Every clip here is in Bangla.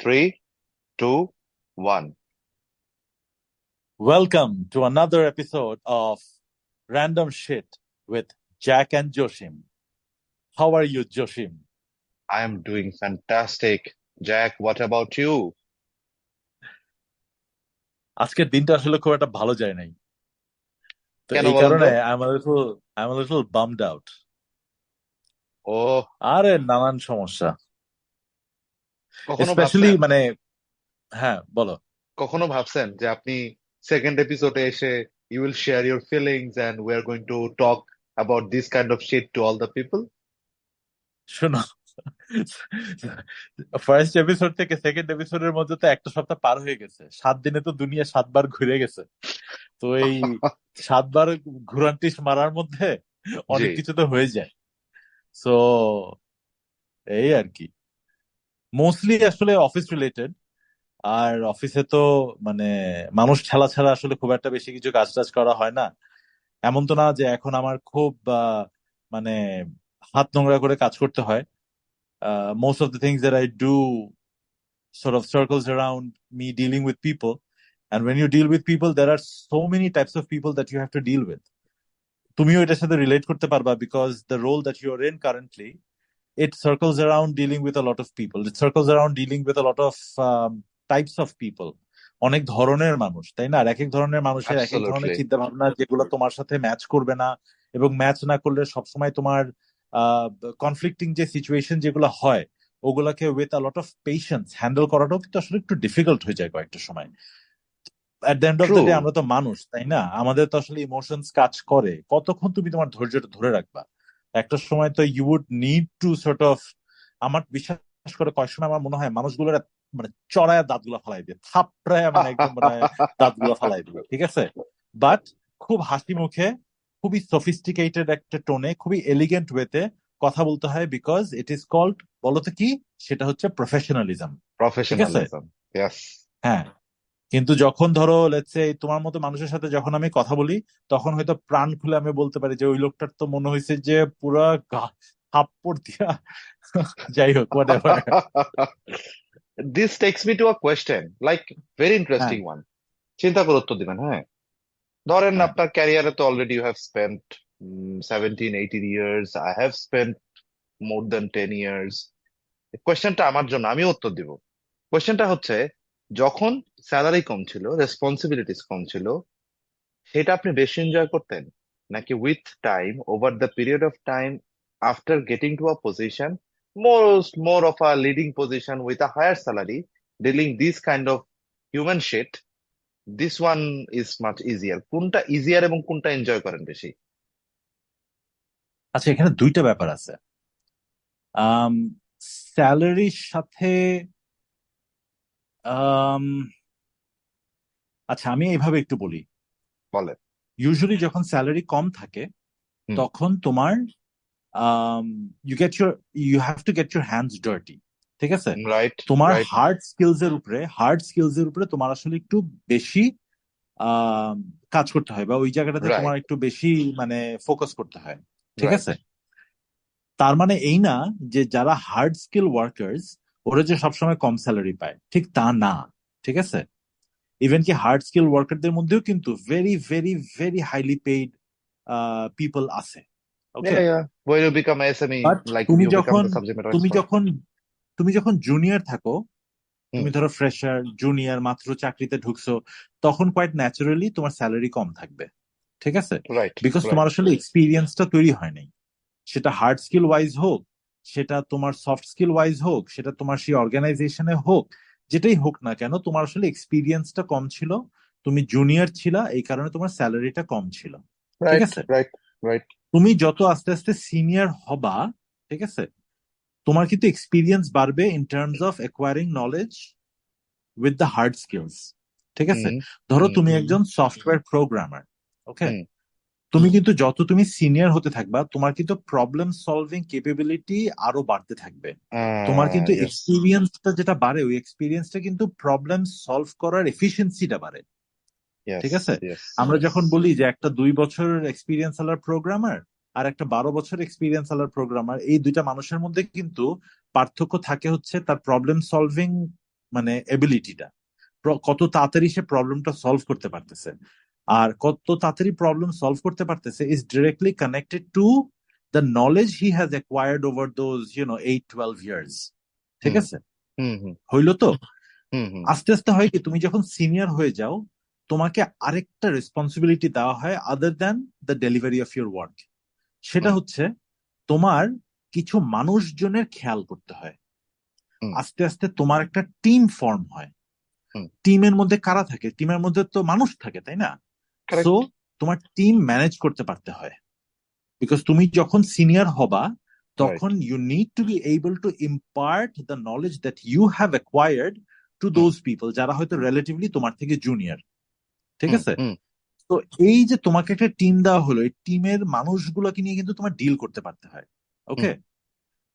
Three, two, one. Welcome to another episode of Random Shit with Jack and Joshim. How are you, Joshim? I am doing fantastic. Jack, what about you? আজকের দিনটা আসলে খুব একটা ভালো যায় নাই, তো কেন এই বলেন কারণে তো? I'm a little bummed out. ও, আরে নানান সমস্যা, কখনো স্পেশালি ভাবছেন হ্যাঁ বলো। কখনো ভাবছেন যে আপনি সেকেন্ড এপিসোডে এসে you will share your feelings and we are going to talk about this kind of shit to all the people? শোনো, ফার্স্ট এপিসোড থেকে সেকেন্ড এপিসোডের মধ্যে তো একটা সপ্তাহ পার হয়ে গেছে, 7 দিনে তো দুনিয়া 7 বার ঘুরে গেছে। তো এই 7 বার ঘুরান্টিস মারার মধ্যে জি, অনেক কিছু তো হয়ে যায়। সো এই আর কি, মোস্টলি আসলে অফিস রিলেটেড। আর অফিসে তো মানে মানুষ ছাড়া ছাড়া আসলে খুব একটা বেশি কিছু কাজ টাজ করা হয় না। এমন তো না যে এখন আমার খুব মানে হাত নোংরা করে কাজ করতে হয়। Most of the things that I do sort of circles around me dealing with people, and when you deal with people there are so many types of people that you have to deal with. তুমিও এটার সাথে রিলেট করতে পারবা, because the role that you are in currently, it circles around dealing with a lot of people. It circles around dealing with a lot of types of people. অনেক ধরনের মানুষ, তাই না? আর এক এক ধরনের মানুষের এক এক ধরনের absolutely. চিন্তা ভাবনা, যেগুলো তোমার সাথে ম্যাচ করবে না। এবং ম্যাচ না করলে সবসময় তোমার কনফ্লিক্টিং যে সিচুয়েশন যেগুলো হয়, ওগুলাকে with a lot of patience handle করাটাও কিন্তু আসলে একটু ডিফিকাল্ট হয়ে যায় কয়েকটা সময়। At the end of the day True. আমরা তো মানুষ, তাই না? আমাদের তো আসলে ইমোশনস কাজ করে। কতক্ষণ তুমি তোমার ধৈর্যটা ধরে রাখবা? একটা সময় তো you would need to sort of, আমার বিশ্বাস করে কয়েক সময় আমার মনে হয় মানুষগুলোর মানে চড়ায় দাঁতগুলো ফালাই দিয়ে, থাপড়ায় মানে একদম মানে দাঁতগুলো ফালাই দিবে, ঠিক আছে? বাট খুব হাসি মুখে, খুবই সফিস্টিকেটেড একটা টোনে, খুবই এলিগেন্ট ওয়েতে কথা বলতে হয়, বিকজ ইট ইজ কল্ড, বলতো কি, সেটা হচ্ছে প্রফেশনালিজম। ঠিক আছে? Professionalism. Yes. হ্যাঁ। কিন্তু যখন ধরো লেটস সে তোমার মতো মানুষের সাথে যখন আমি কথা বলি, তখন হয়তো প্রাণ খুলে আমি বলতে পারি যে ওই লোকটার তো মনে হয়েছে যে পুরা থাপ্পড় দিয়া যাই হোক, whatever. This takes me to a question, like very হ্যাঁ, interesting one. চিন্তা করে উত্তর দিবেন, হ্যাঁ? ধরেন হ্যাঁ। আপনার ক্যারিয়ারে তো already you have spent 17-18 years. I have spent more than 10 years. কোয়েশ্চেনটা আমার জন্য, আমি উত্তর দিব। কোয়েশ্চেনটা হচ্ছে, যখন স্যালারি কম ছিল, রেসপন্সিবিলিটিস কম ছিল, সেটা আপনি বেশি এনজয় করতেন, নাকি with time, over the period of time, after getting to a position, more of a leading position with a higher salary, dealing this kind of human shit, this one is much easier? কোনটা ইজিয়ার এবং কোনটা এনজয় করেন বেশি? আচ্ছা, এখানে দুইটা ব্যাপার আছে। আম স্যালারির সাথে আম আচ্ছা, আমি এইভাবে একটু বলি। বলেন। ইউজুয়ালি যখন স্যালারি কম থাকে, হুম। তখন তোমার um you have to get your hands dirty, ঠিক আছে? রাইট, তোমার রাইট, হার্ড স্কিলস এর উপরে তোমার আসলে একটু বেশি আহ কাজ করতে হয়, বা ওই জায়গাটাতে তোমার রাইট, একটু বেশি মানে ফোকাস করতে হয়, ঠিক রাইট। আছে? তার মানে এই না যে যারা হার্ড স্কিল ওয়ার্কার্স ওরা যে সবসময় কম স্যালারি পায়, ঠিক তা না। ঠিক আছে? ইভেন কি হার্ড স্কিল ওয়ার্কারদের মধ্যেও কিন্তু very very very highly paid people আছে। ওকে? Yeah, yeah. When you become SME, but like তুমি you become যখন the subject matter তুমি expert. যখন তুমি যখন জুনিয়র থাকো, হুম। তুমি ধরো ফ্রেশার জুনিয়র মাত্র চাকরিতে ঢুকছো, তখন কোয়াইট ন্যাচারালি তোমার স্যালারি কম থাকবে, ঠিক আছে? রাইট, বিকজ রাইট, তোমার আসলে এক্সপিরিয়েন্সটা তৈরি হয় নাই। সেটা হার্ড স্কিল ওয়াইজ হোক, সেটা তোমার সফট স্কিল ওয়াইজ হোক, সেটা তোমার সেই অর্গানাইজেশনে হোক, যেটাই হোক না কেন, তোমার আসলে এক্সপিরিয়েন্সটা কম ছিল। তুমি জুনিয়র ছিলা, এই কারণে তোমার স্যালারিটা কম ছিল, ঠিক রাইট, আছে? Right, right. তুমি যত আস্তে আস্তে সিনিয়র হবা, ঠিক আছে, তোমার কিন্তু এক্সপিরিয়েন্স বাড়বে in terms of acquiring knowledge with the hard skills, ঠিক আছে? হুম, ধরো হুম, তুমি একজন সফটওয়্যার প্রোগ্রামার, ওকে? হুম। তুমি কিন্তু যত তুমি সিনিয়র হতে থাকবা, তোমার কিন্তু প্রবলেম সলভিং ক্যাপাবিলিটি আরো বাড়তে থাকবে। তোমার কিন্তু ইয়েস, এক্সপিরিয়েন্সটা যেটা বাড়ে, ওই এক্সপিরিয়েন্সটা কিন্তু প্রবলেম সলভ করার এফিসিয়েন্সিটা বাড়ে, ইয়েস, ঠিক আছে? ইয়েস। আমরা যখন বলি যে একটা 2 বছর এক্সপিরিয়েন্স আলার প্রোগ্রামার আর একটা 12 বছর এক্সপিরিয়েন্স আলার প্রোগ্রামার, এই দুইটা মানুষের মধ্যে কিন্তু পার্থক্য থাকে হচ্ছে তার প্রবলেম সলভিং মানে এবিলিটিটা, কত তাড়াতাড়ি সে প্রবলেমটা সলভ করতে পারতেছে, আর কত তাড়াতাড়ি প্রবলেম সলভ করতে পারতেছে is directly connected to the knowledge he has acquired over those 8-12 years. ঠিক হুম আছে, হুম হুম হইলো তো। হুম হুম আস্তে আস্তে হয় কি, তুমি যখন সিনিয়র হয়ে যাও, তোমাকে আরেকটা রেসপন্সিবিলিটি দেওয়া হয় other than the delivery of your work. সেটা হুম হচ্ছে তোমার কিছু মানুষজনের খেয়াল করতে হয়। হুম আস্তে আস্তে তোমার একটা টিম ফর্ম হয়। হুম টিমের মধ্যে কারা থাকে? টিমের মধ্যে তো মানুষ থাকে, তাই না? So correct. তোমার টিম ম্যানেজ করতে পারতে হয়, বিকজ তুমি যখন সিনিয়র হবা, রাইট। তখন you need to be able to impart the knowledge that you have acquired to whom those people যারা হয়তো রিলেটিভলি তোমার থেকে জুনিয়র। ঠিক হুম আছে, হুম তো এই যে তোমাকে একটা টিম দেওয়া হলো, এই টিমের মানুষগুলোকে নিয়ে কিন্তু তোমার ডিল করতে পারতে হয়। হুম ওকে,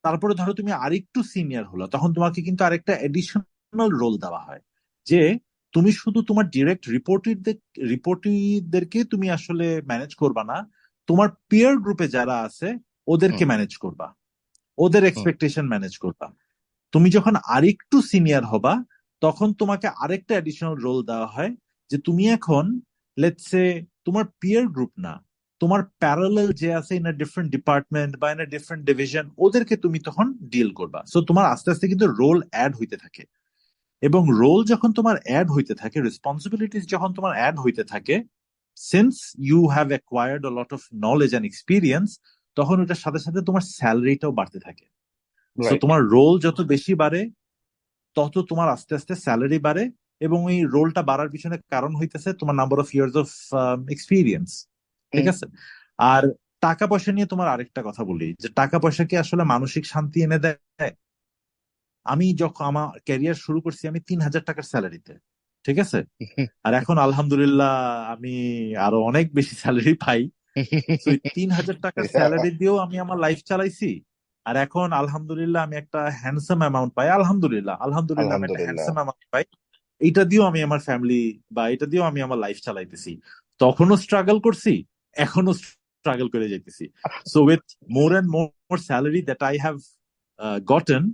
তারপরে ধরো তুমি আরেকটু সিনিয়র হলো, তখন তোমাকে কিন্তু আরেকটা এডিশনাল রোল দেওয়া হয়, যে তুমি শুধু তোমার ডিরেক্ট রিপোর্টিদেরকে তুমি আসলে ম্যানেজ করবা না, তোমার পিয়ার গ্রুপে যারা আছে হুম ওদেরকে ম্যানেজ করবা, ওদের হুম এক্সপেকটেশন ম্যানেজ করবা। তুমি যখন আরেকটু সিনিয়র হবা, তখন তোমাকে আরেকটা অ্যাডিশনাল রোল দেওয়া হয়, যে তুমি এখন লেটস সে তোমার পিয়ার গ্রুপ না, তোমার প্যারালাল যে আছে ইন আ ডিফারেন্ট ডিপার্টমেন্ট বা ইন আ ডিফারেন্ট ডিভিশন, ওদেরকে তুমি তখন ডিল করবা। সো তোমার আস্তে আস্তে কিন্তু রোল অ্যাড হইতে থাকে, এবং রোল যখন তোমার অ্যাড হইতে থাকে, রেসপন্সিবিলিটিস যখন তোমার অ্যাড হইতে থাকে, since you have acquired a lot of knowledge and experience, তখন ওটার সাথে সাথে তোমার স্যালারিটাও বাড়তে থাকে। So right. তোমার রোল যত বেশি বাড়ে, তত তোমার আস্তে আস্তে স্যালারি বাড়ে, এবং এই রোলটা বাড়ার পিছনে কারণ হইতেছে তোমার number of years of experience. ঠিক হুম আছে, আর টাকা পয়সা নিয়ে তোমার আরেকটা কথা বলি, যে টাকা পয়সা কি আসলে মানসিক শান্তি এনে দেয়? আমি যখন আমার ক্যারিয়ার শুরু করছি, আমি 3,000 টাকার স্যালারিতে। ঠিক আছে, আর এখন আলহামদুলিল্লাহ আমি আরো অনেক বেশি স্যালারি পাই। তো ওই 3,000 টাকার স্যালারি দিয়েও আমি আমার লাইফ চালাইছি, আর এখন আলহামদুলিল্লাহ আমি একটা হ্যান্ডসাম অ্যামাউন্ট পাই, আলহামদুলিল্লাহ আলহামদুলিল্লাহ আমি একটা আলহামদুলিল্লাহ। হ্যান্ডসাম অ্যামাউন্ট পাই। এইটা দিয়েও আমি আমার ফ্যামিলি, বা এটা দিয়েও আমি আমার লাইফ চালাইতেছি। তখনও স্ট্রাগল করছি, এখনো স্ট্রাগল করে যাইতেছি। So with more and more salary that I have gotten,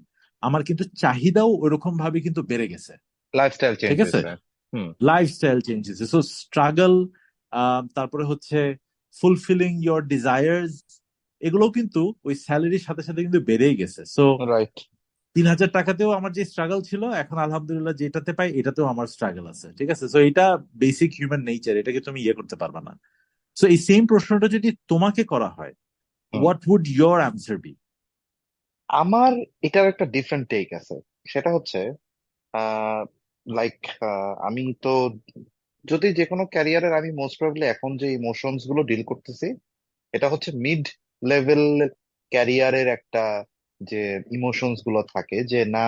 আমার কিন্তু চাহিদাও ওইরকম ভাবে কিন্তু বেড়ে গেছে। লাইফস্টাইল চেঞ্জ ঠিক আছে, হয়েছে। হুম লাইফস্টাইল চেঞ্জেস, সো স্ট্রাগল, তারপরে হচ্ছে ফুলফিলিং ইয়োর ডিজায়ার্স, এগুলোও কিন্তু ওই স্যালারির সাথে সাথে কিন্তু বেড়েই গেছে। So right. 3,000 টাকাতেও আমার যে স্ট্রাগল ছিল, এখন আলহামদুলিল্লাহ যেটাতে পাই এটাতেও আমার স্ট্রাগল আছে। ঠিক আছে, সো এটা বেসিক হিউম্যান নেচার, এটাকে তুমি ইয়ে করতে পারবে না। সো এই সেম প্রশ্নটা যদি তোমাকে করা হয়, hmm what would your answer be? আমার এটার একটা ডিফারেন্ট টেক আছে। সেটা হচ্ছে আহ লাইক আমি তো যদি যে কোনো ক্যারিয়ারের আমি মোস্ট প্রবাবলি এখন যে ইমোশনস গুলো ডিল করতেছি, এটা হচ্ছে মিড লেভেল ক্যারিয়ারের একটা যে ইমোশনস গুলো থাকে, যে না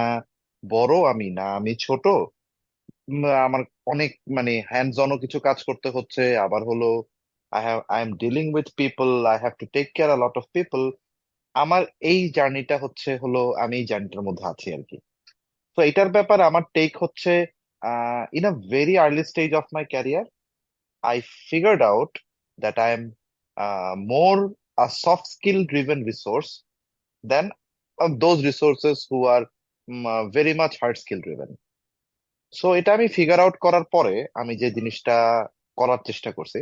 বড় আমি, না আমি ছোট, আমার অনেক মানে হ্যান্ডস অনও কিছু কাজ করতে হচ্ছে, আবার হলো I am dealing with people, I have to take care a lot of people. আমার এই জার্নিটা হচ্ছে হলো, আমি এই জার্নিটার মধ্যে আছি আর কি। তো এটার ব্যাপারে আমার টেক হচ্ছে, in a very early stage of my career I figured out that I am more a soft skill driven resource than those resources who are very much hard skill driven. So এটা আমি ফিগার আউট করার পরে আমি যে জিনিসটা করার চেষ্টা করছি,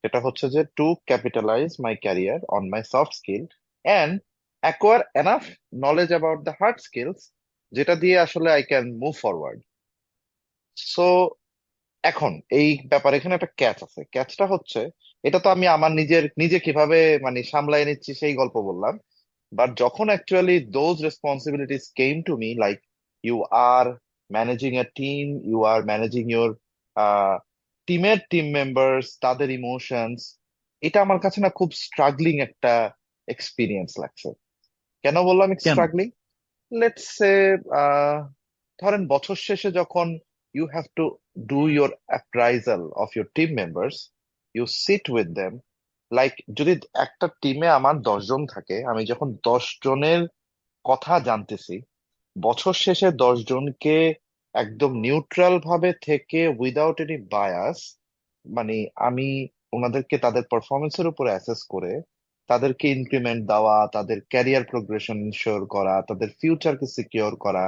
সেটা হচ্ছে যে to capitalise my career on my soft skill and acquire enough knowledge about the hard skills, যেটা দিয়ে আসলে I can move forward. So এখন এই ব্যাপারে এখানে একটা ক্যাচ আছে। ক্যাচটা হচ্ছে, এটা তো আমি আমার নিজে কিভাবে মানে সামলাই নিচ্ছি সেই গল্প বললাম। বাট যখন actually those responsibilities came to me, like you are managing a team, you are managing your টিমের টিম মেম্বার্স, তাদের ইমোশনস, এটা আমার কাছে না খুব স্ট্রাগলিং একটা এক্সপিরিয়েন্স লাগছে। কেন বললাম কেন? স্ট্রাগলিং? লেটস সে ধরেন বছর শেষে যখন you have to do your appraisal of your team members, you sit with them, like যদি একটা টিমে আমার 10 জন থাকে, আমি যখন 10 জনের কথা জানতেছি, বছর শেষে 10 জনকে একদম নিউট্রাল ভাবে থেকে উইদাউট এনি বায়াস, মানে আমি ওনাদেরকে তাদের পারফরমেন্সের উপর অ্যাসেস করে তাদেরকে ইনক্রিমেন্ট দেওয়া, তাদের ক্যারিয়ার প্রোগ্রেশন ইনশিওর করা, তাদের ফিউচারকে সিকিউর করা,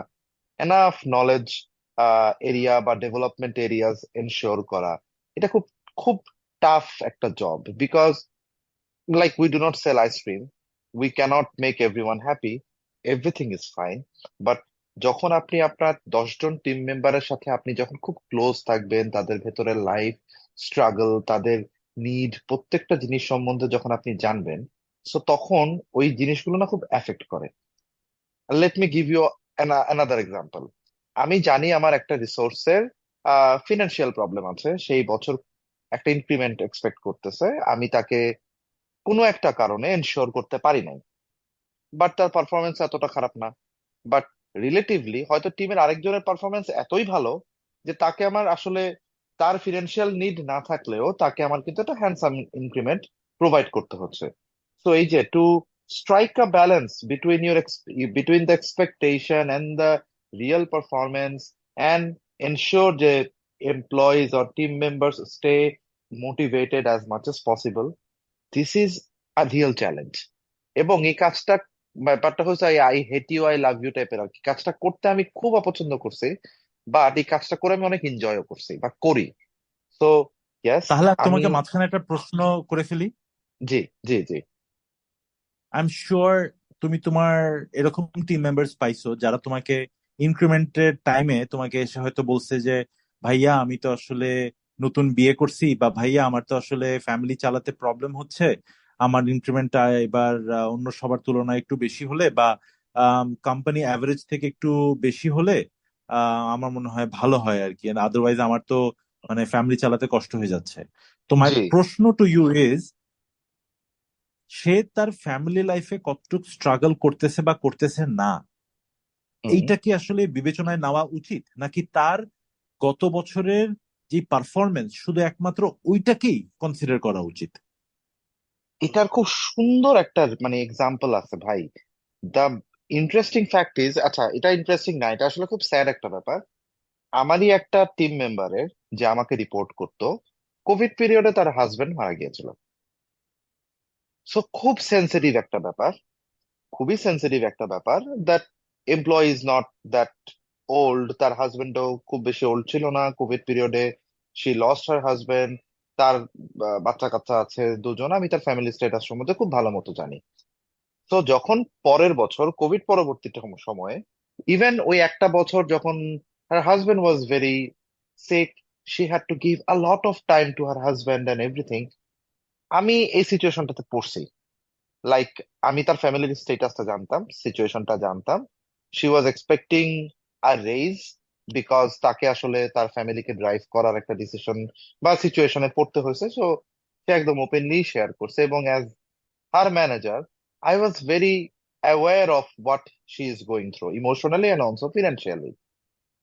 এনাফ নলেজ এরিয়া বা ডেভেলপমেন্ট এরিয়াজ এনশিওর করা, এটা খুব খুব টাফ একটা job. Because like we do not sell ice cream, we cannot make everyone happy, everything is fine, but যখন আপনি আপনার 10 জন টিম মেম্বারের সাথে আপনি যখন খুব ক্লোজ থাকবেন, তাদের ভেতরে লাইফ স্ট্রাগল, তাদের নিড, প্রত্যেকটা জিনিস সম্বন্ধে যখন আপনি জানবেন, সো তখন ওই জিনিসগুলো না খুব এফেক্ট করে। Let me give you another example. আমি জানি আমার একটা রিসোর্সের ফিনান্সিয়াল প্রবলেম আছে, সেই বছর একটা ইনক্রিমেন্ট এক্সপেক্ট করতেছে, আমি তাকে কোনো একটা কারণে এনশিওর করতে পারি নাই, বাট তার পারফরমেন্স এতটা খারাপ না। বাট রিলেটিভলি হয়তো টিমের আরেকজনের পারফরমেন্স এতই ভালো যে তাকে আমার আসলে তার ফিনান্সিয়াল নিড না থাকলেও তাকে আমার কিন্তু একটা হ্যান্ডসাম ইনক্রিমেন্ট প্রোভাইড করতে হচ্ছে। তো এই যে to strike a balance between between the expectation and the real performance, and ensure যে employees or team members stay motivated as much as possible, this is a real challenge. এবং এই কাজটা, ব্যাপারটা হচ্ছে I hate you I love you টাইপের আর কি। কাজটা করতে আমি খুব অপছন্দ করছি, বাট এই কাজটা করে আমি অনেক এনজয়ও করছি বা করি। তো ইয়েস। তাহলে আমি আমি তোমাকে মাঝখানে একটা প্রশ্ন করে ফেলি। জি, জি, জি। আই এম শিওর তুমি তোমার এরকম টিম মেম্বার্স পাইছো যারা তোমাকে ইনক্রিমেন্টের টাইমে তোমাকে এসে হয়তো বলছে যে ভাইয়া আমি তো আসলে নতুন বিয়ে করছি, বা ভাইয়া আমার তো আসলে ফ্যামিলি চালাতে প্রবলেম হচ্ছে, আমার ইনক্রিমেন্টটা এবার অন্য সবার তুলনায় একটু বেশি হলে বা কোম্পানি অ্যাভারেজ থেকে একটু বেশি হলে আমার মনে হয় ভালো হয় আর কি, আদারওয়াইজ আমার তো মানে ফ্যামিলি চালাতে কষ্ট হয়ে যাচ্ছে। তো মাই জি। প্রশ্ন টু ইউ ইজ, সে তার ফ্যামিলি লাইফে কতটুকু স্ট্রাগল করতেছে বা করতেছে না, হুম। এইটা কি আসলে বিবেচনায় নেওয়া উচিত, নাকি তার গত বছরের যে পারফরমেন্স শুধু একমাত্র ওইটাকেই কনসিডার করা উচিত? এটার খুব সুন্দর একটা মানে এক্সাম্পল আছে ভাই। দ্য ইন্টারেস্টিং ফ্যাক্ট ইজ, আচ্ছা এটা ইন্টারেস্টিং না, এটা আসলে খুব স্যাড একটা ব্যাপার। আমারই একটা টিম মেম্বারের, যে আমাকে রিপোর্ট করতো, কোভিড পিরিয়ডে তার হাজবেন্ড মারা গিয়েছিল। সো খুব সেন্সিটিভ একটা ব্যাপার, খুবই সেন্সিটিভ একটা ব্যাপার। That employee is not that old, তার হাজবেন্ডও খুব বেশি ওল্ড ছিল না কোভিড পিরিয়ডে। She lost her husband. তার বাচ্চা কাচ্চা আছে 2 জন, আমি তার ফ্যামিলি স্ট্যাটাস সম্বন্ধে খুব ভালো মতো জানি। তো যখন পরের বছর কোভিড পরবর্তী সময়ে, ইভেন ওই একটা বছর যখন her husband was very sick, she had to give a lot of time to her husband and everything. আমি এই সিচুয়েশনটাতে পড়ছি। লাইক আমি তার ফ্যামিলির স্টেটাসটা জানতাম, সিচুয়েশনটা জানতাম। She was expecting a raise, because তাকে আসলে তার ফ্যামিলিকে ড্রাইভ করার একটা ডিসিশন বা সিচুয়েশনে পড়তে হয়েছে। সো সে একদম ওপেনলি শেয়ার করছে, এবং as her manager I was very aware of what she is going through emotionally and also financially.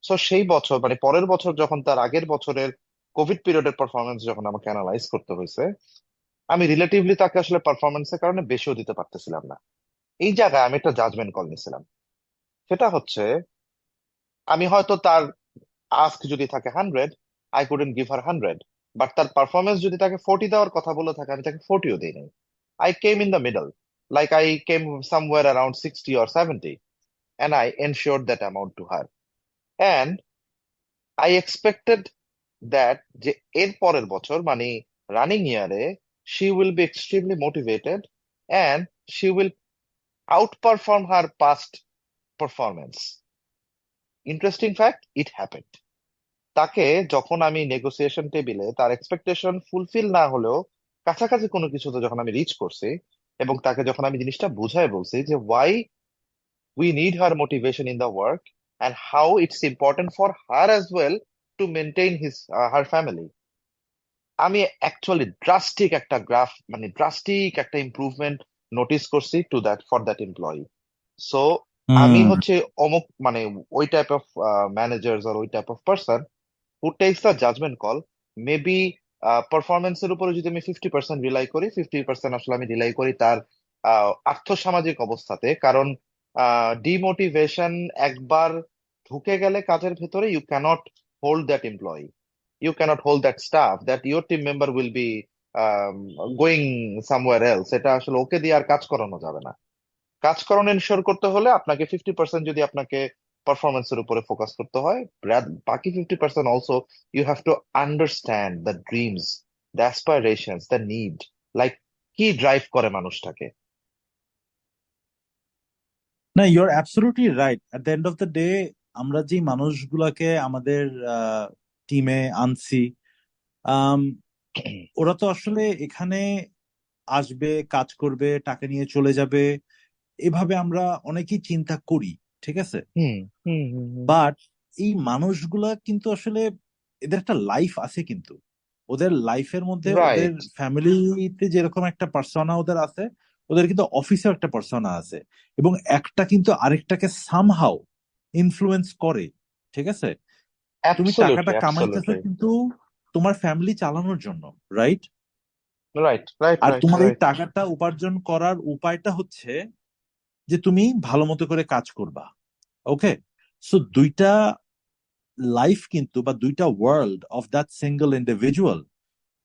So সেই বছর মানে পরের বছর যখন তার আগের বছরের কোভিড পিরিয়ডের পারফরমেন্স যখন আমাকে অ্যানালাইজ করতে হয়েছে, আমি রিলেটিভলি তাকে আসলে পারফরমেন্সের কারণে বেশিও দিতে পারতেছিলাম না। এই জায়গায় আমি একটা জাজমেন্ট কল নিয়েছিলাম। সেটা হচ্ছে, আমি হয়তো তার আস্ক যদি থাকে 100, I couldn't give her 100, but তার পারফরমেন্স যদি তাকে 40 দেওয়ার কথা বলে থাকে, আমি তাকে 40ও দিই নাই। I came in the middle, like I came somewhere around 60 or 70, and I ensured that amount to her. And I expected that যে এর পরের বছর মানে রানিং ইয়ারে she will be extremely motivated, and she will outperform her past performance. Interesting fact, it happened. তাকে যখন আমি নেগোসিয়েশন টেবিলে তার এক্সপেকটেশন ফুলফিল না হলেও কাছাকাছি কোনো কিছুতে যখন আমি রিচ করছি, এবং তাকে যখন আমি জিনিসটা বুঝায় বলছি যে why we need her motivation in the work, and how it's important for her as well to maintain her family, আমি অ্যাকচুয়ালি ড্রাস্টিক একটা গ্রাফ মানে ড্রাস্টিক একটা ইমপ্রুভমেন্ট নোটিস করছি to that for that employee. So আমি হুম। হচ্ছে অমুক মানে ওই টাইপ অফ ম্যানেজার্স আর ওই type of person who takes the judgement call. Maybe পারফরমেন্সের উপরে যদি আমি 50% রিলাই করি, 50% আসলে আমি রিলাই করি তার আর্থসামাজিক অবস্থাতে। কারণ ডিমোটিভেশন একবার ঢুকে গেলে কাজের ভেতরে, you cannot hold that employee, you cannot hold that staff, that your team member will be going somewhere else। এটা আসলে ওকে দিয়ে আর কাজ করানো যাবে না। কাজ করানো এনশিওর করতে হলে আপনাকে 50% যদি আপনাকে পারফরমেন্সের উপরে ফোকাস করতে হয়। বাকি 50% also you have to understand the dreams, the aspirations, the need, like কি ড্রাইভ করে মানুষটাকে। না, your absolutely right. At the end of the day আমরা যে মানুষগুলাকে আমাদের টিমে আনছি, আম, ওরা তো আসলে এখানে আসবে, কাজ করবে, টাকা নিয়ে চলে যাবে, এভাবে আমরা অনেকেই চিন্তা করি, ঠিক আছে? হুম হুম হুম হুম। বাট এই মানুষগুলা কিন্তু আসলে এদের একটা লাইফ আছে কিন্তু। ওদের লাইফের মধ্যে ওদের রাইট। ফ্যামিলিতে যেরকম একটা পার্সোনা ওদের আছে, ওদের কিন্তু অফিসেও একটা পার্সোনা আছে। এবং একটা কিন্তু আরেকটাকে সামহাও ইনফ্লুয়েন্স করে, ঠিক আছে? তুমি টাকাটা অ্যাবসলিউটলি কামাইতেছো অ্যাবসলিউটলি। কিন্তু তোমার ফ্যামিলি চালানোর জন্য, রাইট? রাইট রাইট আর রাইট তোমার এই রাইট। টাকাটা উপার্জন করার উপায়টা হচ্ছে যে তুমি ভালো মতো করে কাজ করবা। ওকে, সো দুইটা লাইফ কিন্তু, বা দুইটা world of that single individual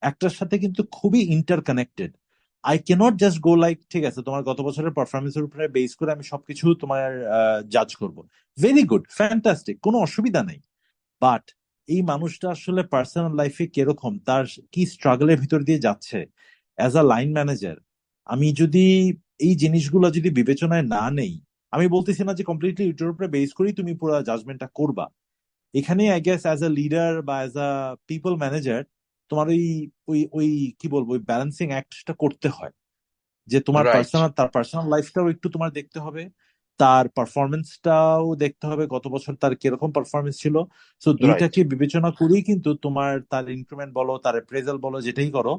একটার সাথে কিন্তু খুবই interconnected. I cannot just go like, ঠিক আছে, তোমার গত বছরের পারফরমেন্সের উপরে বেস করে আমি সবকিছু তোমার জাজ করব। ভেরি গুড, ফ্যান্টাস্টিক, কোনো অসুবিধা নেই। বাট এই মানুষটা আসলে পার্সোনাল লাইফে কিরকম, তার কি স্ট্রাগলের ভিতর দিয়ে যাচ্ছে অ্যাজ আ লাইন ম্যানেজার, আমি যদি এই জিনিসগুলো যদি বিবেচনায় না নেই, আমি বলতেছি না যে কমপ্লিটলি এটার উপরে বেস করেই তুমি পুরো জাজমেন্টটা করবা। এখানে I guess as a leader বা অ্যাজ আ পিপল ম্যানেজার তোমার ওই ওই ওই কি বলবো, ওই ব্যালেন্সিং অ্যাক্টটা করতে হয়, যে তোমার রাইট পার্সোনাল, তার পার্সোনাল লাইফটাও একটু তোমার দেখতে হবে, তার পারফরমেন্সটাও দেখতে হবে, গত বছর তার কিরকম পারফরমেন্স ছিল। তো রাইট দুইটাকে বিবেচনা করেই কিন্তু তোমার তার ইনক্রিমেন্ট বলো, তার অ্যাপ্রেজাল বলো, যেটাই করো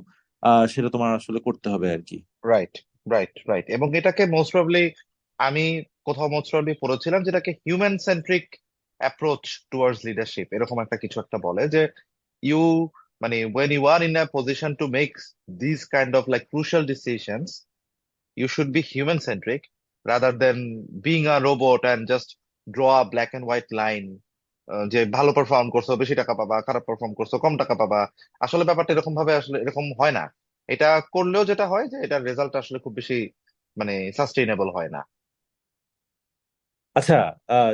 সেটা তোমার আসলে করতে হবে আর কি। Right right right. এবং এটাকে মোস্ট প্রবাবলি আমি কোথাও মোস্ট প্রবাবলি পড়েছিলাম, যেটাকে human centric approach towards leadership, এরকম একটা কিছু একটা বলে যে ইউ, মানে when you are in a position to make these kind of like crucial decisions, you should be human centric rather than being a robot and just draw a black and white line, যে ভালো পারফর্ম করছো বেশি টাকা পাবা, খারাপ পারফর্ম করছো কম টাকা পাবা। আসলে ব্যাপারটা এরকম ভাবে আসলে এরকম হয় না। এটা করলেও যেটা হয় যে এটার রেজাল্ট আসলে খুব বেশি মানে সাস্টেইনেবল হয় না। আচ্ছা,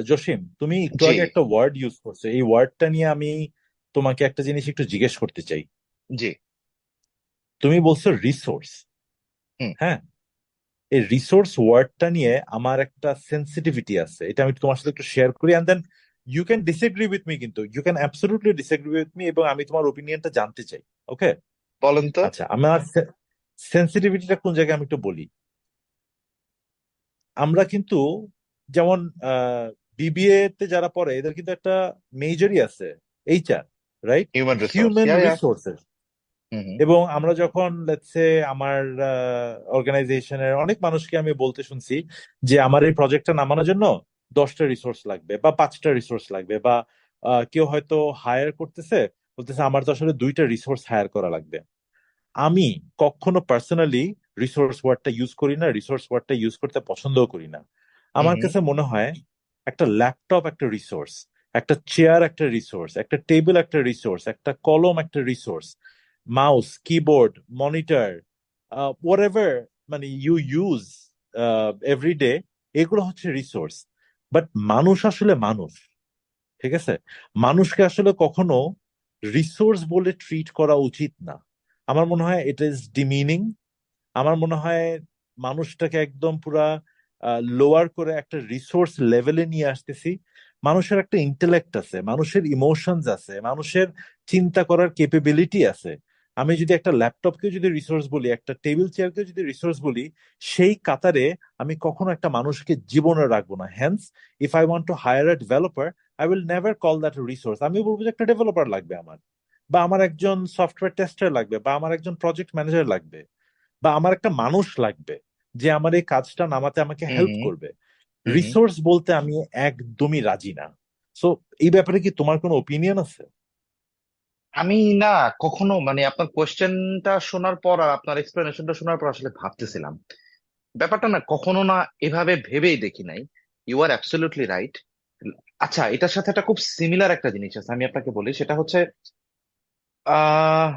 জসিম, তুমি একটু জি আগে একটা ওয়ার্ড ইউজ করছো, এই ওয়ার্ডটা নিয়ে আমি তোমাকে একটা জিনিস একটু জিজ্ঞেস করতে চাই। জি। তুমি বলছো রিসোর্স। হুম হ্যাঁ, এই রিসোর্স ওয়ার্ডটা নিয়ে আমার একটা সেন্সিটিভিটি আছে, এটা আমি তোমার সাথে একটু শেয়ার করি, and then you can disagree with me, কিন্তু you can absolutely disagree with me, এবং আমি তোমার ওপিনিয়নটা জানতে চাই। ওকে? বলেন তো। আচ্ছা, আমার সেন্সিটিভিটিটা কোন জায়গায় আমি একটু বলি। আমরা কিন্তু যেমন বিবিএ তে যারা পড়ে এদের কিন্তু একটা মেজরই আছে, HR, right? Human resource, human yeah yeah. Resources. Hmm hmm এবং আমরা যখন লেটস সে আমার অর্গানাইজেশনের অনেক মানুষকে আমি বলতে শুনছি যে আমার এই প্রজেক্টটা নামানোর জন্য 10টা রিসোর্স লাগবে বা 5টা রিসোর্স লাগবে, বা কেউ হয়তো হায়ার করতেছে, বলতেছে আমার তো আসলে 2টা রিসোর্স হায়ার করা লাগবে। আমি কখনো পার্সোনালি রিসোর্স ওয়ার্ডটা ইউজ করি না, রিসোর্স ওয়ার্ডটা ইউজ করতে পছন্দও করি না। হুম আমার হুম কাছে মনে হয় একটা ল্যাপটপ একটা রিসোর্স, একটা চেয়ার একটা রিসোর্স, একটা টেবিল একটা রিসোর্স, একটা কলম একটা resource, mouse, keyboard, monitor, what ever মানে ইউ ইউজ এভরিডে, এগুলো হচ্ছে রিসোর্স। বাট মানুষ আসলে মানুষ, ঠিক আছে? মানুষকে আসলে কখনো রিসোর্স বলে ট্রিট করা উচিত না। আমার মনে হয় ইট ইজ ডিমিনিং। আমার মনে হয় মানুষটাকে একদম পুরা লোয়ার করে একটা রিসোর্স লেভেলে নিয়ে আসতেছি। মানুষের একটা ইন্টেলেক্ট আছে, মানুষের ইমোশনস আছে, মানুষের চিন্তা করার ক্যাপাবিলিটি আছে। আমি যদি একটা ল্যাপটপকে যদি রিসোর্স বলি, একটা টেবিল চেয়ারকে যদি রিসোর্স বলি, সেই কাতারে আমি কখনো একটা মানুষকে জীবনে রাখবো না। Hence, if I want to hire a developer, I will never call that resource. আমি বলবো যে একটা ডেভেলপার লাগবে আমার, বা আমার একজন সফটওয়্যার টেস্টার লাগবে, বা আমার একজন প্রজেক্ট ম্যানেজার লাগবে, বা আমার একটা মানুষ লাগবে যে আমার এই কাজটা নামাতে আমাকে হেল্প হুম করবে। হুম হুম। রিসোর্স বলতে আমি একদমই রাজি না। সো এই ব্যাপারে কি তোমার কোনো ওপিনিয়ন আছে? আমি না, কখনো মানে আপনার কোয়েশ্চেনটা শোনার পর আর আপনার এক্সপ্লেনেশনটা শোনার পর আসলে ভাবতেছিলাম ব্যাপারটা না, কখনো না এভাবে ভেবেই দেখি নাই। You are absolutely right. আচ্ছা, এটার সাথে একটা খুব সিমিলার একটা জিনিস আছে, আমি আপনাকে বলি। সেটা হচ্ছে ah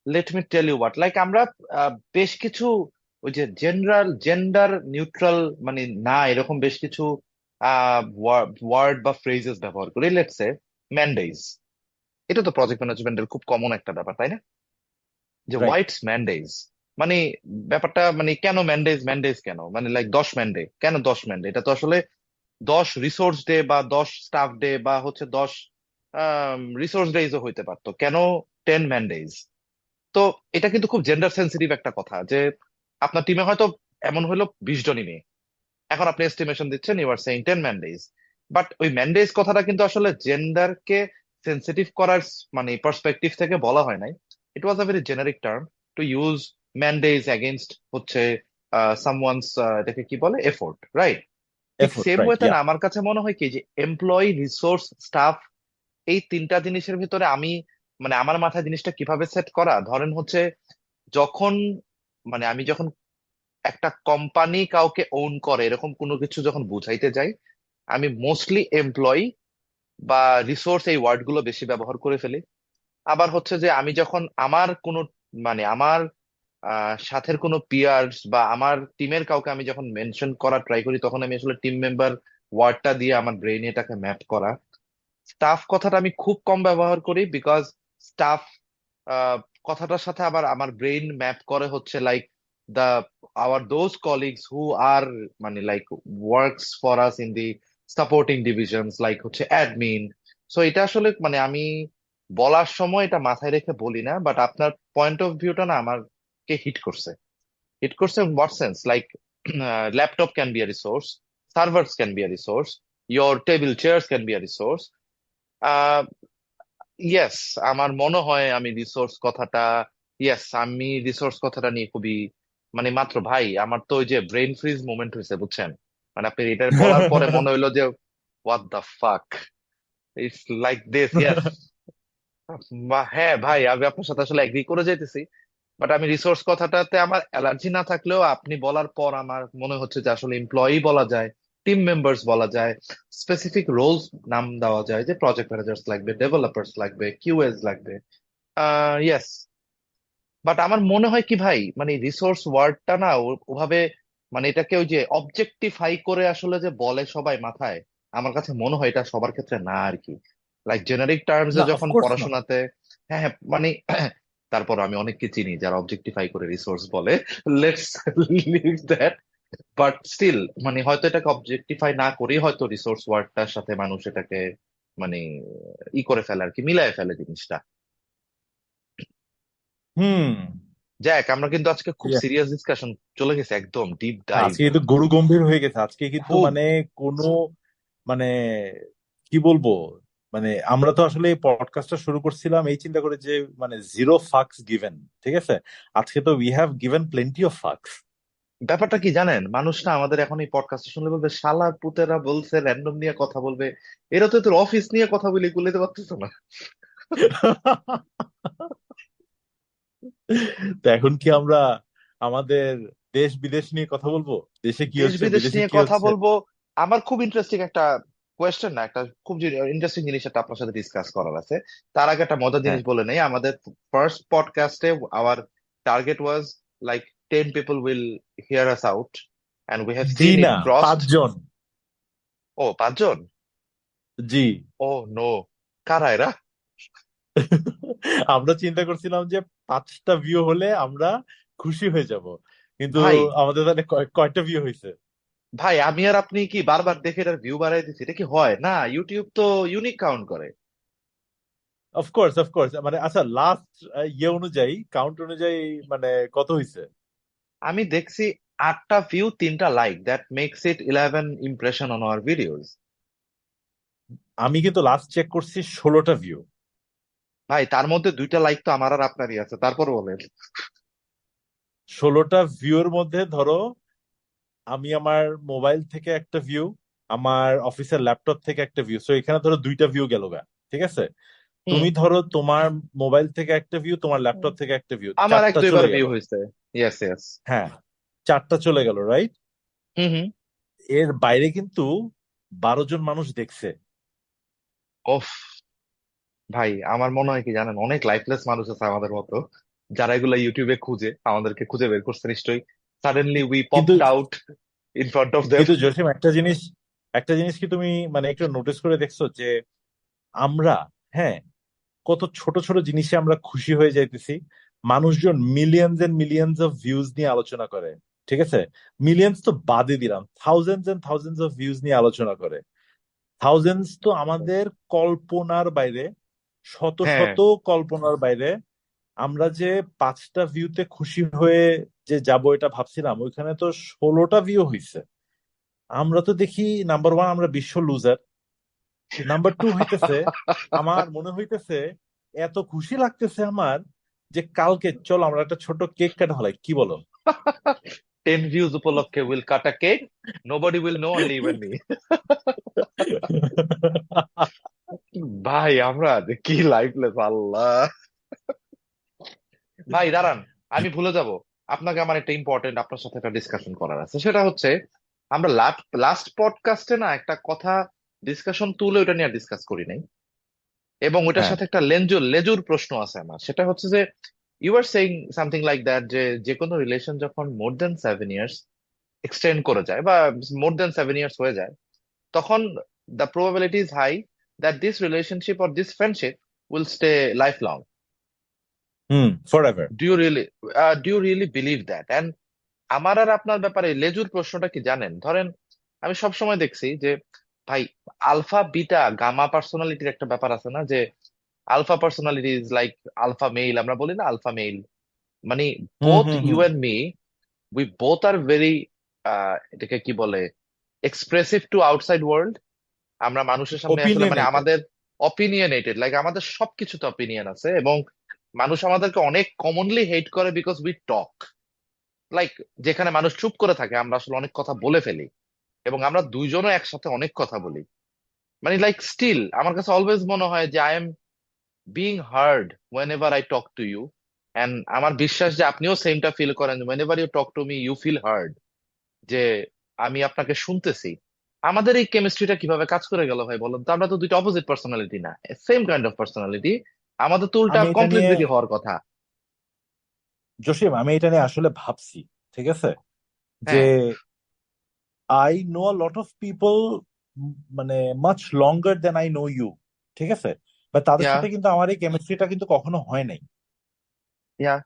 let me tell you what, like আমরা বেশ কিছু ওই যে জেন্ডার নিউট্রাল, মানে না এরকম বেশ কিছু ওয়ার্ড বা ফ্রেজেস ব্যবহার করি, লেটস সে ম্যান্ডেজ। এটা তো প্রজেক্ট ম্যানেজমেন্টের খুব কমন একটা ব্যাপার, তাই না? যে রাইট। হোয়াইটস ম্যান্ডেজ, মানে ব্যাপারটা মানে কেন ম্যান্ডেজ, ম্যান্ডেজ কেন, মানে লাইক 10 ম্যান্ডে, কেন 10 ম্যান্ডে? এটা তো আসলে 10 রিসোর্স ডে বা 10 স্টাফ ডে বা হচ্ছে 10 রিসোর্স ডেজও হইতে পারতো, কেন 10 ম্যান্ডেজ? তো এটা কিন্তু খুব জেন্ডার সেন্সিটিভ একটা কথা, যে আপনার টিমে হয়তো এমন হলো 20 জনই মেয়ে, এখন আপনি এস্টিমেশন দিচ্ছেন you are saying 10 man days, but ওই ম্যান্ডেজ কথাটা কিন্তু আসলে জেন্ডারকে সেন্সিটিভ করার মানে পার্সপেক্টিভ থেকে বলা হয় নাই। It was a very generic term to use manage against হচ্ছে সামওয়ানস, এটাকে কি বলে, এফোর্ট, রাইট? ঠিক এফোর্ট, সেম রাইট, ওয়েতে ইয়া। না, আমার কাছে মনে হয় কি যে এমপ্লয়ি, রিসোর্স, স্টাফ, এই তিনটা জিনিসের ভিতরে আমি মানে আমার মাথায় জিনিসটা কিভাবে সেট করা, ধরেন হচ্ছে যখন মানে আমি যখন একটা কোম্পানি কাউকে ওন করে এরকম কোনো কিছু যখন বুঝাইতে যাই, আমি মোস্টলি এমপ্লয়ি বা রিসোর্স এই ওয়ার্ড গুলো বেশি ব্যবহার করে ফেলি। আবার হচ্ছে যে আমি যখন আমার কোনো মানে আমার সাথের কোনো পিয়ার্স বা আমার টিমের কাউকে আমি যখন মেনশন করা ট্রাই করি, তখন আমি আসলে টিম মেম্বার ওয়ার্ডটা দিয়ে আমার ব্রেইনে এটাকে ম্যাপ করা। স্টাফ কথাটা আমি খুব কম ব্যবহার করি, বিকজ স্টাফ কথাটার সাথে আবার আমার ব্রেইন ম্যাপ করে হচ্ছে like the our those colleagues who are মানে like works for us in the supporting divisions, like হচ্ছে অ্যাডমিন। সো এটা আসলে মানে আমি বলার সময় এটা মাথায় রেখে বলি না, বাট আপনার পয়েন্ট অফ ভিউটা না আমাকে হিট করছে। হিট করছে in what sense, like laptop can be a resource, servers can be a resource, your table chairs can be a resource. Yes, আমার মনে হয় আমি রিসোর্স কথাটা, ইয়েস আমি রিসোর্স কথাটা নিয়ে খুবই মানে মাত্র ভাই আমার তো ওই যে ব্রেন ফ্রিজ মোমেন্ট হয়েছে, বুঝছেন? মানে আপনি এটা বলার পরে মনে হইলো যে what the fuck, it's like this, yes. বা হ্যাঁ ভাই, আমি আপনার সাথে আসলে এগ্রি করে যাইতেছি, বাট আমি রিসোর্স কথাটাতে আমার অ্যালার্জি না থাকলেও আপনি বলার পর আমার মনে হচ্ছে যে আসলে এমপ্লয়ি বলা যায়, টিম মেম্বার্স বলা যায়, স্পেসিফিক রোলস নাম দেওয়া যায়, যে প্রজেক্ট ম্যানেজার্স লাগবে, ডেভেলপার্স লাগবে, কিউএস লাগবে। ইয়েস, বাট আমার মনে হয় কি ভাই, মানে রিসোর্স ওয়ার্ডটা না ওভাবে মানে এটাকে ওই যে অবজেক্টিফাই করে আসলে যে বলে সবাই মাথায়, আমার কাছে মনে হয় এটা সবার ক্ষেত্রে না আর কি। লাইক জেনারিক টার্মস এ না, যখন অফকোর্স না। পড়াশোনাতে, হ্যাঁ হ্যাঁ মানে তারপর আমি অনেককে চিনি যারা অবজেক্টিফাই করে রিসোর্স বলে, let's leave that. But still মানে হয়তো এটাকে অবজেক্টিফাই না করেই হয়তো রিসোর্স ওয়ার্ডটার সাথে মানুষ এটাকে মানে ই করে ফেলে আর কি, মিলায় ফেলে জিনিসটা। হুম। যাক, আমরা কিন্তু আজকে খুব সিরিয়াস ডিসকাশন চলে গেছে, একদম ডিপ হ্যাঁ, ডাইভ। আজকে কিন্তু গরু গম্ভীর হয়ে গেছে আজকে, কিন্তু খুব। মানে কোনো মানে কি বলবো, মানে আমরা তো আসলে এই পডকাস্টটা শুরু করছিলাম এই চিন্তা করে যে মানে জিরো ফাক্স গিভেন, ঠিক আছে। আজকে তো we have given plenty of Fox. ব্যাপারটা কি জানেন, মানুষ না আমাদের এখন এই পডকাস্ট শুনলে বলবে শালা পুতেরা বলছে র্যান্ডম নিয়ে কথা বলবে, এরা তো তোর অফিস নিয়ে কথা বলে গুলোতে পারতেছে না। তো এখন কি আমরা আমাদের দেশ বিদেশ নিয়ে কথা বলবো? দেশে কি দেশ হচ্ছে, বিদেশ বিদেশে নিয়ে কি কথা হচ্ছে? বলবো। আমার খুব ইন্টারেস্টিং একটা কোয়েশ্চেন, না একটা খুব ইন্টারেস্টিং জিনিস একটা আপনার সাথে ডিসকাস করার আছে। তার আগে একটা মজার হ্যাঁ। জিনিস বলে নেই, আমাদের ফার্স্ট পডকাস্টে our target was like 10 people will hear us out, and we have জি seen it না, crossed. 5 জন। ও, 5 জন? জি। ও নো, কারা এরা? আমরা চিন্তা করছিলাম যে 5টা ভিউ হলে আমরা খুশি হয়ে যাব, কিন্তু ভাই, আমাদের তাহলে কয়টা ভিউ হয়েছে? ভাই আমি আর আপনি কি বারবার দেখে এটার ভিউ বাড়াই দিচ্ছি? এটা কি হয় না? ইউটিউব তো ইউনিক কাউন্ট করে। অফকোর্স, অফকোর্স, মানে আচ্ছা লাস্ট ইয়ে অনুযায়ী, কাউন্ট অনুযায়ী মানে কত হয়েছে? আমি দেখছি 8টা ভিউ, 3টা like, that makes it 11 impression on our videos. আমি কিন্তু লাস্ট চেক করছি 16টা ভিউ। ভাই তার মধ্যে 2টা লাইক তো আমার আর আপনারই আছে, তারপর বলেন। 16টা ভিউর মধ্যে ধরো আমি আমার মোবাইল থেকে একটা ভিউ, আমার অফিসের ল্যাপটপ থেকে একটা ভিউ, সো এখানে ধরো 2টা ভিউ গেল গা, ঠিক আছে। হুম। তুমি ধরো তোমার মোবাইল থেকে একটা ভিউ, তোমার ল্যাপটপ থেকে একটা ভিউ, আমার এক 4টা দুইবার চলে গেল। ভিউ হয়েছে। Yes yes. হ্যাঁ, 4টা চলে গেল, রাইট। হুম হুম। এর বাইরে কিন্তু 12 জন মানুষ দেখছে। ওফ। ভাই আমার মনে হয় কি জানেন, অনেক লাইফলেস মানুষ আছে আমাদের মতো, যারা এগুলা ইউটিউবে খুঁজে আমাদেরকে খুঁজে বের করছে নিশ্চয়ই। সাডেনলি উই কিন্তু popped out in front of them. কিন্তু জসিম, একটা জিনিস, একটা জিনিস কি তুমি মানে একটু নোটিস করে দেখছো যে আমরা, হ্যাঁ, কত ছোট ছোট জিনিসে আমরা খুশি হয়ে যাইতেছি। মানুষজন millions and millions of views নিয়ে আলোচনা করে, ঠিক আছে? মিলিয়ন্স তো বাদই দিলাম, thousands and thousands of views নিয়ে আলোচনা করে। থাউজেন্ডস তো আমাদের কল্পনার বাইরে, শত হ্যাঁ। শত কল্পনার বাইরে। আমরা যে 5টা ভিউতে খুশি হয়ে যে যাবো এটা ভাবছিলাম, ওইখানে তো 16টা ভিউ হইছে। আমরা তো দেখি, নাম্বার ওয়ান, আমরা বিশ্ব লুজার। নাম্বার টু হইতেছে, আমার মনে হইতেছে এত খুশি লাগতেছে আমার যে কালকে চলো আমরা একটা ছোট কেক কাটা হলাই, কি বলো? 10 views উপলক্ষে will cut a cake, nobody will know, only even me. ভাই আমরা যে কি লাইফলেস, আল্লাহ। ভাই দাঁড়ান, আমি ভুলে যাব, আপনাকে আমার একটা ইম্পর্টেন্ট আপনার সাথে একটা ডিসকাশন করার আছে। সেটা হচ্ছে, আমরা লাস্ট পডকাস্টে না একটা কথা ডিসকাশন তুলে ওটা নিয়ে ডিসকাস করি নাই, এবং ওটার হ্যাঁ। সাথে একটা লেজুর প্রশ্ন আছে আমার। সেটা হচ্ছে যে, you are saying something like that, যে যে কোনো রিলেশন যখন মোর দেন 7 ইয়ার্স এক্সটেন্ড করে যায়, বা মোর দেন 7 ইয়ার্স হয়ে যায়, তখন the probability is high that this relationship or this friendship will stay lifelong. Hmm, for ever. Do you really believe that? And আমার আর আপনার ব্যাপারে লেজুর প্রশ্নটা কি জানেন? ধরেন, আমি সব সময় দেখছি যে, ভাই, আলফা বিটা গামা পার্সোনালিটির একটা ব্যাপার আছে না, যে alpha personality is like alpha male, আমরা বলি না আলফা মেইল, মানে hmm both hmm you hmm. And me, we both are very, এটাকে কি বলে, এক্সপ্রেসিভ টু আউটসাইড ওয়ার্ল্ড। আমরা মানুষের সামনে আসলে মানে ওপিনিয়নেটেড। আমাদের অপিনিয়নেটেড, লাইক আমাদের সবকিছুতে অপিনিয়ন আছে, এবং মানুষ আমাদেরকে অনেক কমনলি হেট করে বিকজ উই টক, লাইক যেখানে মানুষ চুপ করে থাকে আমরা আসলে অনেক কথা বলে ফেলি, এবং আমরা দুইজনও একসাথে অনেক কথা বলি। মানে লাইক স্টিল আমার কাছে অলওয়েজ মনে হয় যে I am being heard whenever I talk to you, and আমার বিশ্বাস যে আপনিও সেমটা ফিল করেন, whenever you talk to me you feel heard, যে আমি আপনাকে শুনতেছি। আমাদের এই কেমিস্ট্রিটা কিভাবে কাজ করে গেল ভাই, বলুন তো? আমরা তো দুইটা অপোজিট পার্সোনালিটি না, সেম কাইন্ড অফ পার্সোনালিটি। আমাদের তো উল্টা আমি এটা নিয়ে, কমপ্লিটলি হওয়ার কথা। জসিম, আমি এটা নিয়ে আসলে ভাবছি, ঠিক আছে, যে হ্যাঁ। I know a lot of people, মানে much longer than I know you, ঠিক আছে? বা তাদের ইয়া। সাথে কিন্তু আমার এই কেমিস্ট্রিটা কিন্তু কখনো হয় নাই। ইয়া।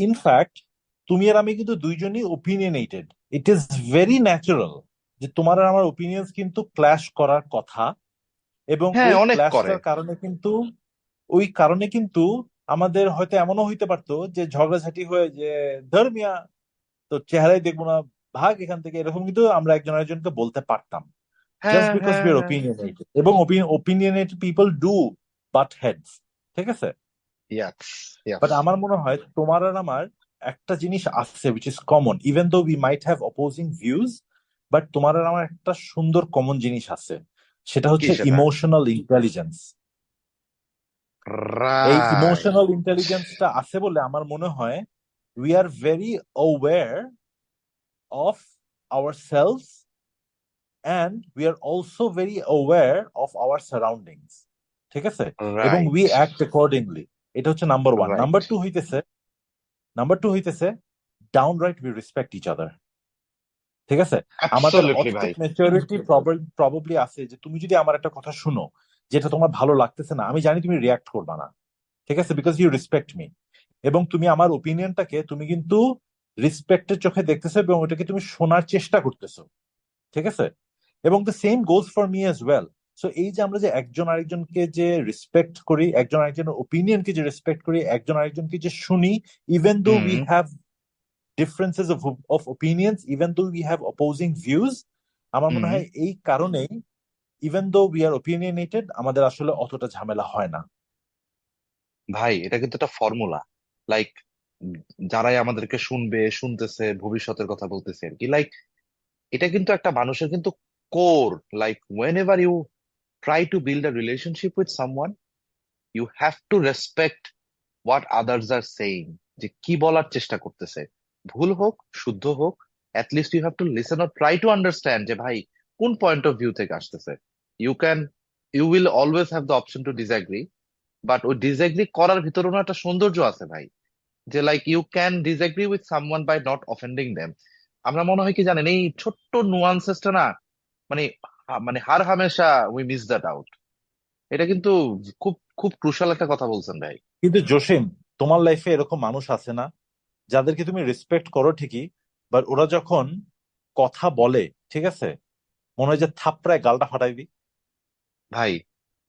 ইনফ্যাক্ট তুমি আর আমি কিন্তু দুইজনই opinionated. It is very natural যে তোমার আর আমার ওপিনিয়ন্স কিন্তু ক্ল্যাশ করার কথা। এবং হ্যাঁ, ওই অনেক করে। ক্ল্যাশটার কারণে কিন্তু, ওই কারণে কিন্তু আমাদের হয়তো এমনও হইতে পারতো যে ঝগড়াঝাটি হয়ে যে, ধর মিয়া, তো চেহারাই দেখবো না, ভাগ এখান থেকে, এরকম কিন্তু আমরা একজন আরেকজনকে বলতে পারতাম, জাস্ট হ্যাঁ, বিকজ হ্যাঁ, উই আর হ্যাঁ। ওপিনিয়নেটেড। এবং opinionated people do but heads, ঠিক আছে? ইয়াস। ইয়াস। বাট আমার মনে হয় তোমার আর আমার একটা জিনিস আছে which is common, even though we might have opposing views, but তোমার আর আমার একটা সুন্দর কমন জিনিস আছে, সেটা কি হচ্ছে সেটা? Emotional intelligence. এই রাইট। ইমোশনাল ইন্টেলিজেন্সটা আছে বলে আমার মনে হয় we are very aware of ourselves, and we are also very aware of our surroundings, ঠিক আছে? এবং উই রাইট। Act accordingly. এটা হচ্ছে number one. Right. Number two হইতেছে downright we respect each other, ঠিক আছে? আমাদের অ্যাবসলিউটলি ভাই। অতটুক ম্যাচিউরিটি প্রবাবলি আছে যে তুমি যদি আমার একটা কথা শুনো যেটা তোমার ভালো লাগতেছে না, আমি জানি তুমি রিয়াক্ট করবা না, ঠিক আছে, বিকজ ইউ রেসপেক্ট মি। এবং তুমি আমার ওপিনিয়নটাকে তুমি কিন্তু রেসপেক্টের চোখে দেখতেছো এবং ওটাকে তুমি শোনার চেষ্টা করতেছো, ঠিক আছে? এবং the same goes for me as well. So এই যে আমরা যে একজন আরেকজনকে যে রেসপেক্ট করি, একজন আরেকজনের ওপিনিয়নকে যে রেসপেক্ট করি, একজন আরেকজনকে যে শুনি, even though we hmm. Have differences of opinions, even though we have opposing views, আমার মনে হুম। হয় এই কারণেই, even though we are opinionated, আমাদের আসলে অতটা ঝামেলা হয় না। ভাই এটা কিন্তু একটা ফর্মুলা, লাইক যারাই আমাদেরকে শুনবে, শুনতেছে, ভবিষ্যতের কথা বলতেছে আর কি, লাইক এটা কিন্তু একটা মানুষের কিন্তু core, like whenever you try to build a relationship with someone, you have to respect what others are saying, যে কি বলার চেষ্টা করতেছে, ভুল হোক শুদ্ধ হোক, least you have to listen or try to understand যে ভাই কোন পয়েন্ট অফ ভিউ থেকে আসতেছে। You can, you will always have the option to disagree, but ওই ডিসএগ্রি করার ভিতরেও একটা সৌন্দর্য আছে ভাই, যে like you can disagree with someone by not offending them. আমরা মনে হয় কি জানেন, এই ছোট্ট নুয়ান্সেসটা না, মানে মানে হার হামেশা উই মিস দ্যাট আউট। এটা কিন্তু খুব খুব ক্রুশাল একটা কথা বলছেন ভাই। কিন্তু জসিম, তোমার লাইফে এরকম মানুষ আছে না যাদেরকে তুমি রেসপেক্ট করো ঠিকই, বাট ওরা যখন কথা বলে, ঠিক আছে, মনে হয় যে থাপড়ায় গালটা ফাটাই দিই। ভাই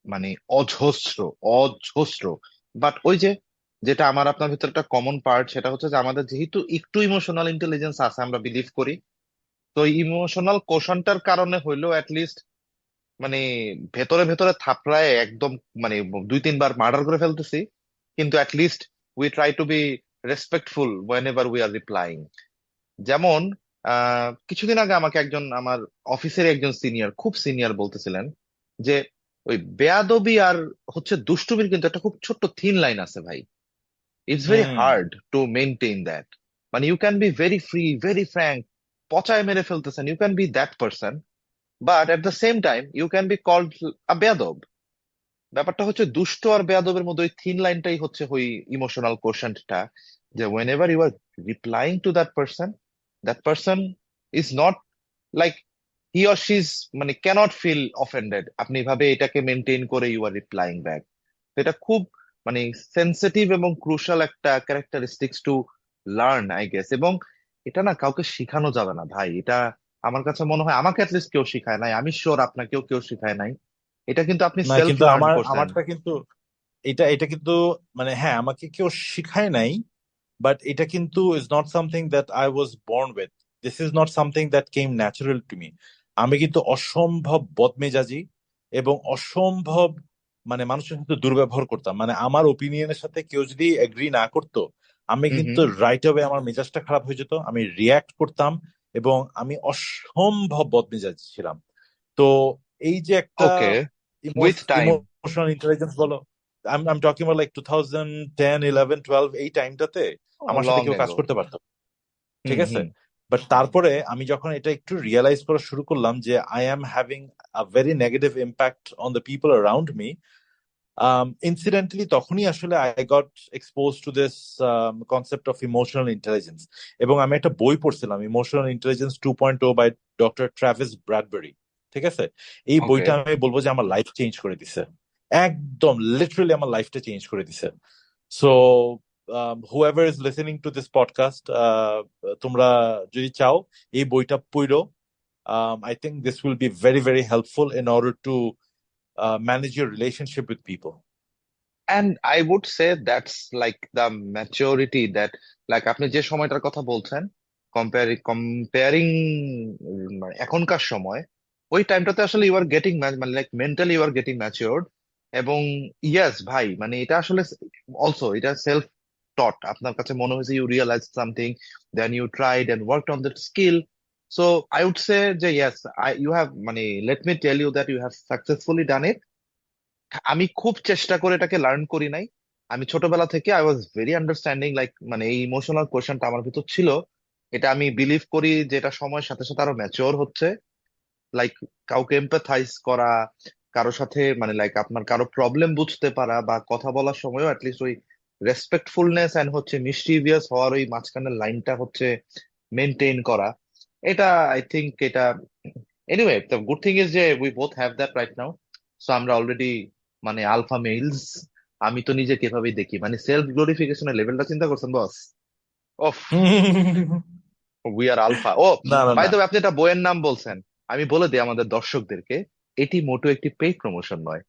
মানে অজস্র, অজস্র। বাট ওই যে, যেটা আমার আপনার ভিতরে একটা কমন পার্ট, সেটা হচ্ছে যে আমাদের যেহেতু একটু ইমোশনাল ইন্টেলিজেন্স আছে, আমরা বিলিভ করি, তো ইমোশনাল কোশনটার কারণে হইলেও লিস্ট মানে ভেতরে ভেতরে থাপড়ায় একদম মানে 2-3 বার মার্ডার করে ফেলতেছি, কিন্তু least we try to be respectful whenever we are replying. যেমন কিছুদিন আগে আমাকে একজন আমার অফিসের একজন সিনিয়র, খুব সিনিয়র বলতেছিলেন যে ওই বেয়াদবি আর হচ্ছে দুষ্টুমির কিন্তু একটা খুব ছোট্ট থিন লাইন আছে ভাই। It's very hmm. Hard to maintain that. মানে you can be very free, very frank, পচায় মেরে ফেলতেছেন, you can be that person, but at the same time you can be called a বেয়াদব। ব্যাপারটা হচ্ছে দুষ্ট আর বেয়াদবের মধ্যে ওই থিন লাইনটাই হচ্ছে ওই ইমোশনাল কোশেন্টটা, যে whenever you are replying to that person is not like he or she is মানে ক্যানট ফিল অফেন্ডেড, আপনি ভাবে এটাকে মেনটেন করে ইউ আর রিপ্লাইং ব্যাক। এটা খুব মানে সেন্সিটিভ এবং ক্রুশাল একটা characteristics to learn I guess. এবং এটা না কাউকে শিখানো যাবে না ভাই। এটা আমার কাছে মনে হয় আমাকে অ্যাটলিস্ট কেউ শিখায় নাই, আমি শিওর আপনাকেও কেউ শিখায় নাই। এটা কিন্তু আপনি না, সেলফ কিন্তু লার্ন আমার করছেন। আমারটা কিন্তু এটা এটা কিন্তু মানে হ্যাঁ, আমাকে কেউ শিখায় নাই, বাট এটা কিন্তু is not something that I was born with. This is not something that came natural to me. আমি কিন্তু অসম্ভব বদমেজাজি এবং অসম্ভব মানে মানুষের সাথে দুর্ব্যবহার করতাম। মানে আমার ওপিনিয়নের সাথে কেউ যদি এগ্রি না করতো, আমি হুম কিন্তু হুম। রাইট অ্যাওয়ে আমার মেজাজটা খারাপ হয়ে যেত, আমি রিয়াক্ট করতাম, এবং আমি অসম্ভব বদমেজাজি ছিলাম। তো এই যে একটা ওকে, উইথ টাইম। ইমোশনাল ইন্টেলিজেন্স বলো, I am talking about like 2010, 11, 12, এই টাইমটাতে আমার সাথে লং কেউ কাজ এগো। করতে পারতো, ঠিক হুম আছে। হুম। বাট তারপরে আমি যখন এটা একটু রিয়েলাইজ করা শুরু করলাম যে I am having a very negative impact on the people around me, incidentally তখনই আসলে I got expose to this concept of emotional intelligence. এবং আমি একটা বই পড়ছিলাম, emotional intelligence 2.0 by doctor Travis Bradberry, ঠিক আছে। এই ওকে। বইটা আমি বলবো যে আমার লাইফ চেঞ্জ করে দিছে, একদম লিটারালি আমার লাইফটা চেঞ্জ করে দিছে। So whoever is listening to this podcast, তোমরা যদি চাও এই বইটা পড়ো, I think this will be very very helpful in order to manage your relationship with people. And I would say that's like the maturity that, like আপনি যে সময়টার কথা বলছেন, কম্পেয়ারিং এখনকার সময়, ওই টাইমটাতে আসলে ইউ আর গেটিং মানে like mentally you are getting matured. এবং ইয়েস ভাই, মানে এটা আসলে অলসো এটা সেলফ টট, আপনার কাছে মনে হয়েছে you realise something, then you tried and worked on that skill. So I would say যে ইয়েস, আই ইউ হ্যাভ মানে let me tell you that you have successfully done it. আমি খুব চেষ্টা করে এটাকে লার্ন করি নাই। আমি ছোটবেলা থেকে I was very understanding, like মানে এই ইমোশনাল কোয়েশ্চনটা আমার ভিতর ছিল। এটা আমি বিলিভ করি যে এটা সময়ের সাথে সাথে আরো ম্যাচিওর হচ্ছে। লাইক কাউকে এম্পাথাইজ করা, কারো সাথে মানে লাইক আপনার কারো প্রবলেম বুঝতে পারা, বা কথা বলার সময়ও অ্যাটলিস্ট ওই রেসপেক্টফুলনেস এন্ড হচ্ছে মিস্টিভিয়াস হওয়ার ওই মাঝখানের লাইনটা হচ্ছে মেনটেন করা। এটা আই থিংক এটা anyway the good thing is যে we both have that right now. So আমরা অলরেডি মানে আলফা মেইলস। আমি তো নিজেকে এভাবেই দেখি, মানে সেলফ গ্লোরিফিকেশনের লেভেলটা চিন্তা করছেন বস। ওফ, উই আর আলফা। ও না না বাই না। দ্য আপনি একটা বইয়ের নাম বলছেন, আমি বলে দিই আমাদের দর্শকদেরকে, এটি মোটো একটি পেইড প্রমোশন নয়।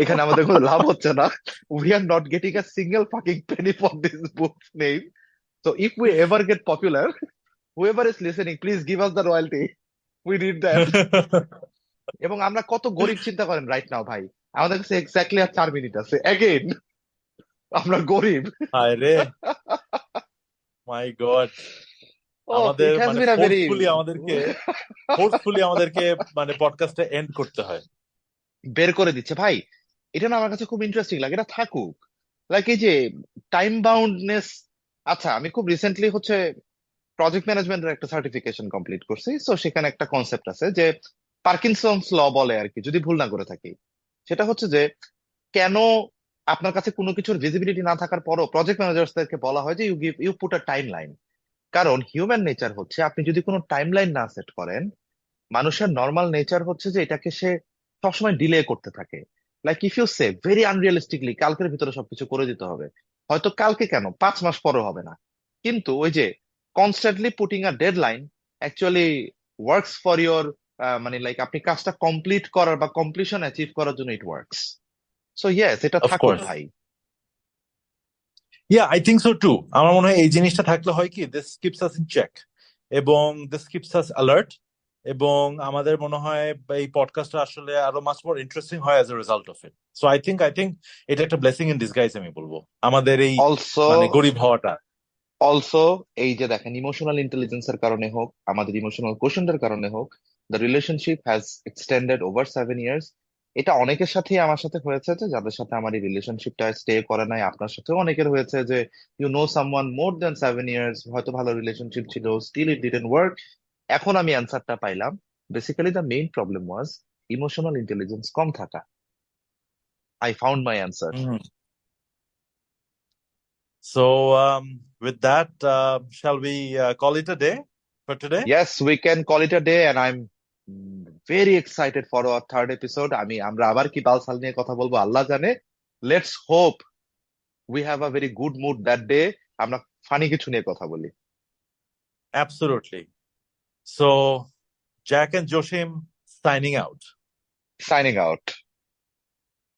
এখানে আমাদের কোনো লাভ হচ্ছে না। We are not getting a single fucking Penney for this book name. So if we ever gate popular, whoever is listening please give us the royalty, we need that. এবং আমরা কত গরিব চিন্তা করেন রাইট নাও ভাই, আমাদের কাছে এক্স্যাক্টলি আর 4 মিনিট আছে এগেইন, আমরা গরিব। হায় রে, মাই গড। ও আমাদের ইট হ্যাজ মানে বিন আ ভেরি ফোর্সফুলি আমাদেরকে মানে পডকাস্টটা এন্ড করতে হয়। বের করে দিচ্ছে ভাই। এটা না আমার কাছে খুব ইন্টারেস্টিং লাগে, এটা থাকুক। লাইক এই যে টাইম বাউন্ডনেস। আচ্ছা, আমি খুব রিসেন্টলি হচ্ছে প্রজেক্ট ম্যানেজমেন্টের একটা সার্টিফিকেশন কমপ্লিট করছি। সো সেখানে একটা কনসেপ্ট আছে যে পার্কিনসন্স ল বলে আর কি, যদি ভুল না করে থাকি। সেটা হচ্ছে যে কেন আপনার কাছে কোনো কিছুর ভিজিবিলিটি না থাকার পরও প্রজেক্ট ম্যানেজারদেরকে বলা হয় যে you put a timeline. কারণ হিউম্যান নেচার হচ্ছে আপনি যদি কোনো টাইম লাইন না সেট করেন, মানুষের নর্মাল নেচার হচ্ছে যে এটাকে সে সবসময় ডিলে করতে থাকে। Like if you say very unrealistically কালকের ভিতরে সবকিছু করে দিতে হবে, হয়তো কালকে কেন 5 মাস পরেও হবে না। কিন্তু ওই যে constantly putting a deadline actually works for your, মানে লাইক আপনি কাজটা কমপ্লিট করার বা কমপ্লিশন অ্যাচিভ করার জন্য ইট ওয়ার্কস। সো ইয়েস, এটা অফ থাকুক কোর্স। ভাই। Yeah, I think so too. আমার মনে হয় এই জিনিসটা থাকলে হয় কি, this keeps us in check এবং দিস কিপস আস অ্যালার্ট, এবং আমাদের মনে হয় এই পডকাস্টটা আসলে আরো মাচ মোর ইন্টারেস্টিং হয় as a result of it. So I think এটা একটা ব্লেসিং ইন ডিসগাইজ আমি বলবো, আমাদের এই অলসো মানে গরিব হওয়াটা। অলসো এই যে দেখেন, ইমোশনাল ইন্টেলিজেন্সের কারণে হোক, আমাদের ইমোশনাল কোশেন্টের কারণে হোক, the relationship has extended over 7 years. এটা অনেকের সাথেই আমার সাথে হয়েছে, যে যাদের সাথে আমার এই রিলেশনশিপটা স্টে করে নাই, আপনার সাথেও অনেকের হয়েছে যে you know someone more than 7 years, হয়তো ভালো রিলেশনশিপ ছিল, স্টিল ইট ডিডন্ট ওয়ার্ক। এখন আমি অ্যান্সারটা পাইলাম। Basically the main problem was emotional intelligence কম থাকা। I found my answer. So, with that, shall we call it a day for today? Yes, we can call it a day, and I'm very excited for our third episode. আমরা আবার কি বালছাল নিয়ে কথা বলবো আল্লাহ জানে। Let's hope we have a very good mood that day. আমরা ফানি কিছু নিয়ে কথা বলি। Absolutely. So, Jack and Joshim signing out. Signing out.